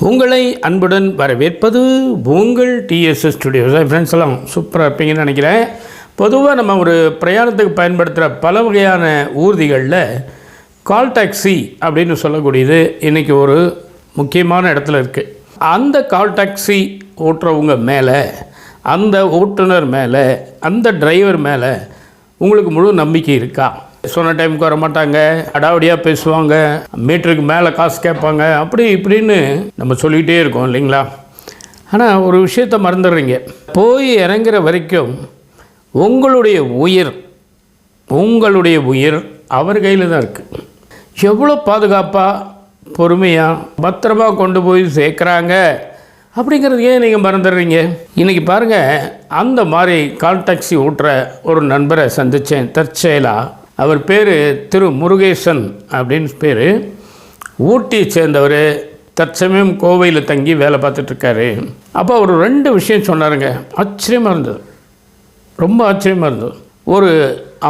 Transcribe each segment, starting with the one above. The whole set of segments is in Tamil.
உங்களை அன்புடன் வரவேற்பது உங்கள் டிஎஸ்எஸ் ஸ்டுடியோஸ். ஃப்ரெண்ட்ஸ் எல்லாம் சூப்பராக இருப்பீங்கன்னு நினைக்கிறேன். பொதுவாக நம்ம ஒரு பிரயாணத்துக்கு பயன்படுத்துகிற பல வகையான ஊர்திகளில் கால் டாக்ஸி அப்படின்னு சொல்லக்கூடியது இன்றைக்கி ஒரு முக்கியமான இடத்துல இருக்குது. அந்த கால் டாக்ஸி ஓட்டுறவங்க மேலே, அந்த ஓட்டுநர் மேலே, அந்த டிரைவர் மேலே உங்களுக்கு முழு நம்பிக்கை இருக்கா? சொன்ன டைமுக்கு வர மாட்டாங்க, அடாவடியாக பேசுவாங்க, மீட்டருக்கு மேலே காசு கேட்பாங்க, அப்படி இப்படின்னு நம்ம சொல்லிகிட்டே இருக்கோம் இல்லைங்களா? ஆனால் ஒரு விஷயத்தை மறந்துடுறீங்க. போய் இறங்குற வரைக்கும் உங்களுடைய உயிர் அவர் கையில் தான் இருக்குது. எவ்வளோ பாதுகாப்பாக, பொறுமையாக, பத்திரமாக கொண்டு போய் சேர்க்குறாங்க அப்படிங்கிறதையே நீங்கள் மறந்துடுறீங்க. இன்றைக்கி பாருங்கள், அந்த மாதிரி கால் டாக்ஸி ஓட்டுற ஒரு நண்பரை சந்தித்தேன் தற்செயலாக. அவர் பேர் திரு முருகேசன் அப்படின்னு பேர். ஊட்டியை சேர்ந்தவர், தற்சமயம் கோவையில் தங்கி வேலை பார்த்துட்ருக்காரு. அப்போ அவர் 2 விஷயம் சொன்னாருங்க. ஆச்சரியமாக இருந்தது, ரொம்ப ஆச்சரியமாக இருந்தது. ஒரு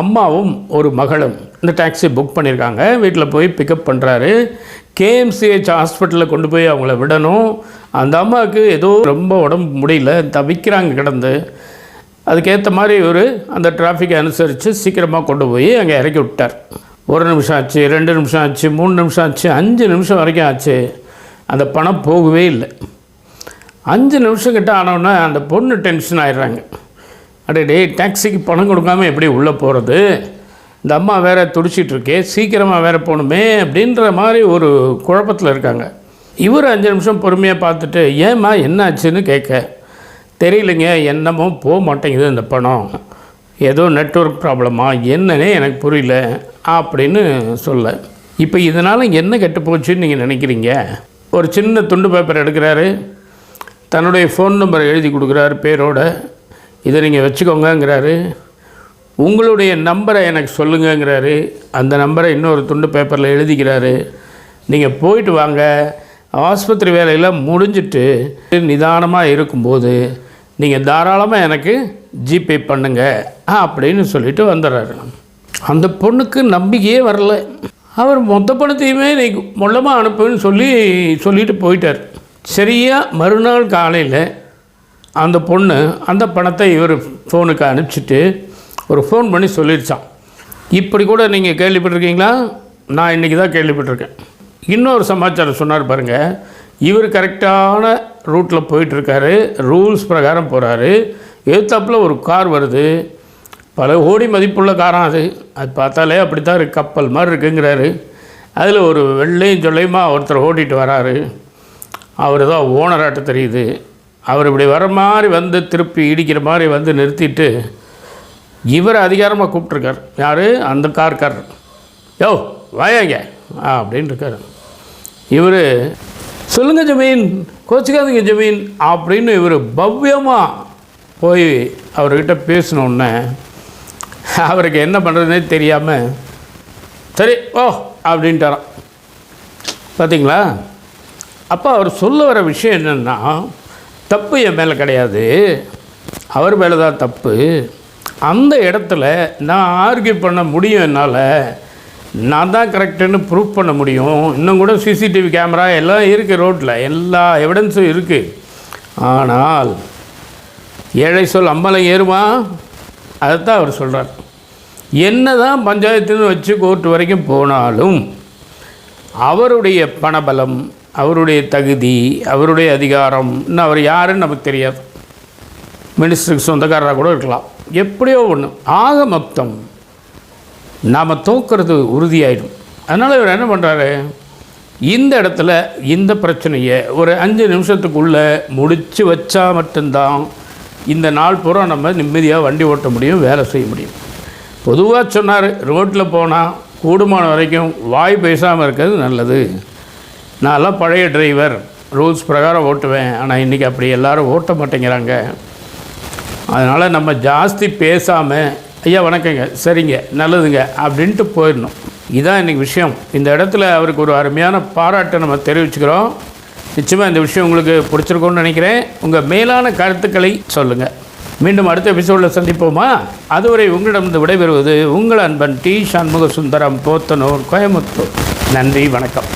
அம்மாவும் ஒரு மகளும் இந்த டாக்ஸி புக் பண்ணியிருக்காங்க. வீட்டில் போய் பிக்கப் பண்ணுறாரு. கேஎம்சிஹெச் ஹாஸ்பிட்டலில் கொண்டு போய் அவங்கள விடணும். அந்த அம்மாவுக்கு ஏதோ ரொம்ப உடம்பு முடியல, தவிக்கிறாங்க கிடந்து. அதுக்கேற்ற மாதிரி இவர் அந்த டிராஃபிக்கை அனுசரித்து சீக்கிரமாக கொண்டு போய் அங்கே இறக்கி விட்டார். 1 நிமிஷம் ஆச்சு, 2 நிமிஷம் ஆச்சு, 3 நிமிஷம் ஆச்சு, 5 நிமிஷம் வரைக்கும் ஆச்சு. அந்த பணம் போகவே இல்லை. 5 நிமிஷம் கிட்ட ஆனோன்னா அந்த பொண்ணு டென்ஷன் ஆகிடுறாங்க. அடே, டாக்ஸிக்கு பணம் கொடுக்காமல் எப்படி உள்ளே போகிறது? இந்த அம்மா வேறு துடிச்சிட்ருக்கே, சீக்கிரமாக வேறு போகணுமே அப்படின்ற மாதிரி ஒரு குழப்பத்தில் இருக்காங்க. இவர் 5 நிமிஷம் பொறுமையாக பார்த்துட்டு, ஏம்மா என்ன ஆச்சுன்னு கேட்க, தெரியலைங்க, என்னமோ போக மாட்டேங்குது இந்த பணம், ஏதோ நெட்வொர்க் ப்ராப்ளமா என்னன்னே எனக்கு புரியல அப்படின்னு சொல்ல. இப்போ இதனால் என்ன கெட்டு போச்சுன்னு நீங்கள் நினைக்கிறீங்க? ஒரு சின்ன துண்டு பேப்பர் எடுக்கிறாரு, தன்னுடைய ஃபோன் நம்பரை எழுதி கொடுக்குறாரு பேரோட. இதை நீங்கள் வச்சுக்கோங்கங்கிறாரு. உங்களுடைய நம்பரை எனக்கு சொல்லுங்கங்கிறாரு. அந்த நம்பரை இன்னொரு துண்டு பேப்பரில் எழுதிக்கிறாரு. நீங்கள் போயிட்டு வாங்க, ஆஸ்பத்திரி வேலையெல்லாம் முடிஞ்சிட்டு நிதானமாக இருக்கும்போது நீங்கள் தாராளமாக எனக்கு ஜிபே பண்ணுங்க அப்படின்னு சொல்லிட்டு வந்துடுறாரு. அந்த பொண்ணுக்கு நம்பிக்கையே வரல. அவர் மொத்த பணத்தையுமே நீங்கள் மொல்லமாக அனுப்புன்னு சொல்லிட்டு போயிட்டார். சரியாக மறுநாள் காலையில் அந்த பொண்ணு அந்த பணத்தை இவர் ஃபோனுக்கு அனுப்பிச்சிட்டு ஒரு ஃபோன் பண்ணி சொல்லிடுச்சான். இப்படி கூட நீங்கள் கேள்விப்பட்டிருக்கீங்களா? நான் இன்றைக்கி தான் கேள்விப்பட்டிருக்கேன். இன்னொரு சமாச்சாரம் சொன்னார் பாருங்கள். இவர் கரெக்டான ரூட்டில் போயிட்டுருக்காரு, ரூல்ஸ் பிரகாரம் போகிறாரு. எதிர்த்தாப்பில் ஒரு கார் வருது, பல கோடி மதிப்புள்ள காராக அது பார்த்தாலே அப்படி தான் இருக்குது, கப்பல் மாதிரி இருக்குங்கிறாரு. அதில் ஒரு வெள்ளையும் சொல்லையுமா ஒருத்தர் ஓட்டிகிட்டு வராரு. அவர் தான் ஓனராட்ட தெரியுது. அவர் இப்படி வர மாதிரி வந்து திருப்பி இடிக்கிற மாதிரி வந்து நிறுத்திட்டு இவர் அதிகாரமாக கூப்பிட்ருக்கார். யார்? அந்த கார்காரர். யோ வாயாங்க அப்படின்னு இருக்கார். இவர், சொல்லுங்கள் ஜமீன், கோச்சிக்காதீங்க ஜமீன் அப்படின்னு இவர் பவ்யமாக போய் அவர்கிட்ட பேசினோடனே அவருக்கு என்ன பண்ணுறதுனே தெரியாமல் சரி ஓ அப்படின்ட்டாரான். பார்த்தீங்களா? அப்போ அவர் சொல்ல வர விஷயம் என்னென்னா, தப்பு என் மேலே கிடையாது, அவர் மேலே தான் தப்பு. அந்த இடத்துல நான் ஆர்கியூ பண்ண முடியும், என்னால் நான் தான் கரெக்டுன்னு ப்ரூவ் பண்ண முடியும். இன்னும் கூட சிசிடிவி கேமரா எல்லாம் இருக்குது, ரோட்டில் எல்லா எவிடன்ஸும் இருக்குது. ஆனால் ஏழை சொல் அம்பலம் ஏறுமா? அதைத்தான் அவர் சொல்கிறார். என்ன தான் பஞ்சாயத்துன்னு வச்சு கோர்ட்டு வரைக்கும் போனாலும் அவருடைய பணபலம், அவருடைய தகுதி, அவருடைய அதிகாரம், இன்னும் அவர் யாருன்னு நமக்கு தெரியாது. மினிஸ்டருக்கு சொந்தக்காரராக கூட இருக்கலாம், எப்படியோ ஒன்று. ஆக மொத்தம் நாம் தோக்கிறது உறுதியாயிடும். அதனால் இவர் என்ன பண்ணுறாரு, இந்த இடத்துல இந்த பிரச்சனையை ஒரு 5 நிமிஷத்துக்குள்ளே முடித்து வச்சா மட்டும்தான் இந்த நாள் பூரா நம்ம நிம்மதியாக வண்டி ஓட்ட முடியும், வேலை செய்ய முடியும். பொதுவாக சொன்னார், ரோட்டில் போனால் கூடுமான வரைக்கும் வாய் பேசாமல் இருக்கிறது நல்லது. நான்லாம் பழைய டிரைவர், ரூல்ஸ் பிரகாரம் ஓட்டுவேன். ஆனால் இன்றைக்கி அப்படி எல்லோரும் ஓட்ட மாட்டேங்கிறாங்க. அதனால் நம்ம ஜாஸ்தி பேசாமல், ஐயா வணக்கங்க, சரிங்க, நல்லதுங்க அப்படின்ட்டு போயிடணும். இதுதான் இன்றைக்கி விஷயம். இந்த இடத்துல அவருக்கு ஒரு அருமையான பாராட்டை நம்ம தெரிவிச்சுக்கிறோம். நிச்சயமாக இந்த விஷயம் உங்களுக்கு பிடிச்சிருக்கோன்னு நினைக்கிறேன். உங்கள் மேலான கருத்துக்களை சொல்லுங்கள். மீண்டும் அடுத்த எபிசோடில் சந்திப்போமா? அதுவரை உங்களிடம் விடைபெறுவது உங்கள் அன்பன் டி. சண்முக சுந்தரம், போத்தனூர், கோயமுத்தூர். நன்றி, வணக்கம்.